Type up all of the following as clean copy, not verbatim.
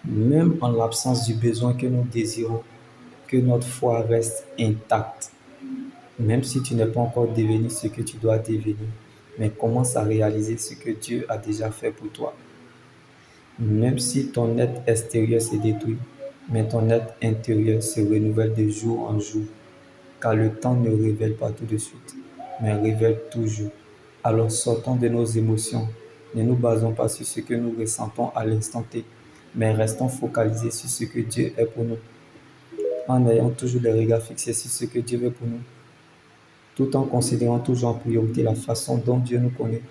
Même en l'absence du besoin que nous désirons, que notre foi reste intacte. Même si tu n'es pas encore devenu ce que tu dois devenir, mais commence à réaliser ce que Dieu a déjà fait pour toi. Même si ton être extérieur s'est détruit, mais ton être intérieur se renouvelle de jour en jour, car le temps ne révèle pas tout de suite, mais révèle toujours. Alors sortons de nos émotions, ne nous basons pas sur ce que nous ressentons à l'instant T, mais restons focalisés sur ce que Dieu est pour nous, en ayant toujours les regards fixés sur ce que Dieu veut pour nous, tout en considérant toujours en priorité la façon dont Dieu nous connaît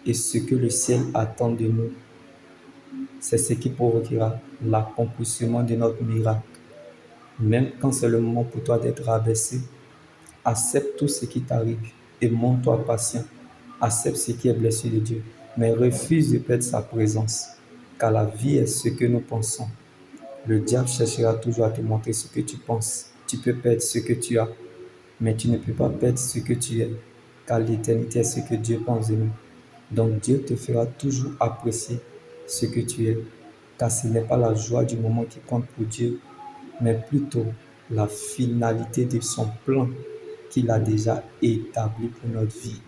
et ce que le ciel attend de nous. C'est ce qui provoquera l'accomplissement de notre miracle. Même quand c'est le moment pour toi d'être rabaissé, accepte tout ce qui t'arrive et montre-toi patient. Accepte ce qui est blessé de Dieu, mais refuse de perdre sa présence, car la vie est ce que nous pensons. Le diable cherchera toujours à te montrer ce que tu penses. Tu peux perdre ce que tu as, mais tu ne peux pas perdre ce que tu es, car l'éternité est ce que Dieu pense de nous. Donc Dieu te fera toujours apprécier ce que tu es, car ce n'est pas la joie du moment qui compte pour Dieu, mais plutôt la finalité de son plan qu'il a déjà établi pour notre vie.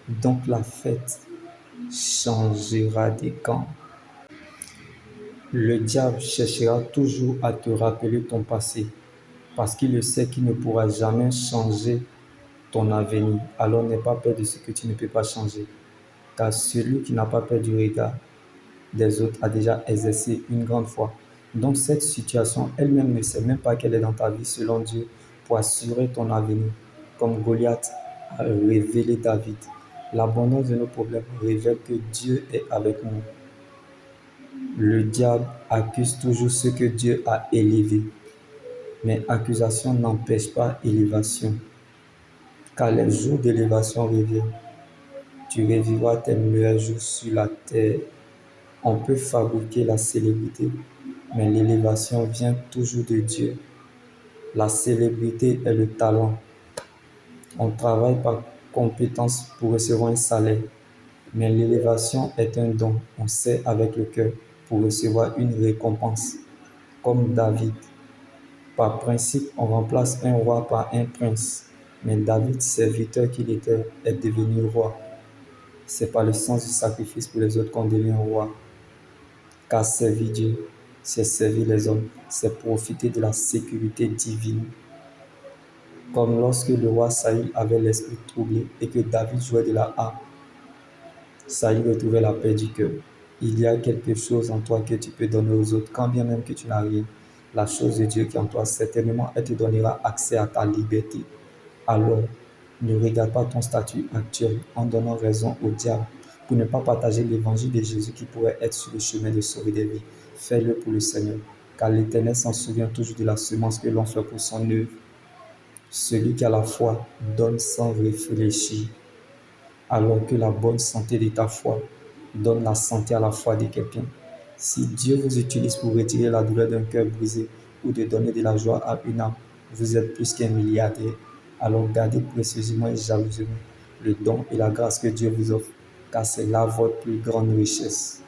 Donc la fête changera des camps. Le diable cherchera toujours à te rappeler ton passé, parce qu'il sait qu'il ne pourra jamais changer ton avenir. Alors n'aie pas peur de ce que tu ne peux pas changer, car celui qui n'a pas peur du regard des autres a déjà exercé une grande foi. Donc cette situation elle-même ne sait même pas qu'elle est dans ta vie selon Dieu pour assurer ton avenir. Comme Goliath a révélé David, l'abondance de nos problèmes révèle que Dieu est avec nous. Le diable accuse toujours ce que Dieu a élevé, mais accusation n'empêche pas élévation, car les jours d'élévation reviennent. Tu revivras tes meilleurs jours sur la terre. On peut fabriquer la célébrité, mais l'élévation vient toujours de Dieu. La célébrité est le talent. On travaille par compétence pour recevoir un salaire, mais l'élévation est un don. On sait avec le cœur pour recevoir une récompense. Comme David, par principe, on remplace un roi par un prince, mais David, serviteur qu'il était, est devenu roi. C'est par le sens du sacrifice pour les autres qu'on devient roi. Car servir Dieu, c'est servir les hommes, c'est profiter de la sécurité divine. Comme lorsque le roi Saül avait l'esprit troublé et que David jouait de la harpe, Saül retrouvait la paix du cœur. Il y a quelque chose en toi que tu peux donner aux autres, quand bien même que tu n'as rien. La chose de Dieu qui est en toi, certainement, elle te donnera accès à ta liberté. Alors, ne regarde pas ton statut actuel en donnant raison au diable pour ne pas partager l'évangile de Jésus qui pourrait être sur le chemin de sauver des vies. Fais-le pour le Seigneur, car l'Éternel s'en souvient toujours de la semence que l'on fait pour son œuvre. Celui qui a la foi donne sans réfléchir, alors que la bonne santé de ta foi donne la santé à la foi de quelqu'un. Si Dieu vous utilise pour retirer la douleur d'un cœur brisé ou de donner de la joie à une âme, vous êtes plus qu'un milliardaire. Alors gardez précieusement et jalousement le don et la grâce que Dieu vous offre, car c'est là votre plus grande richesse.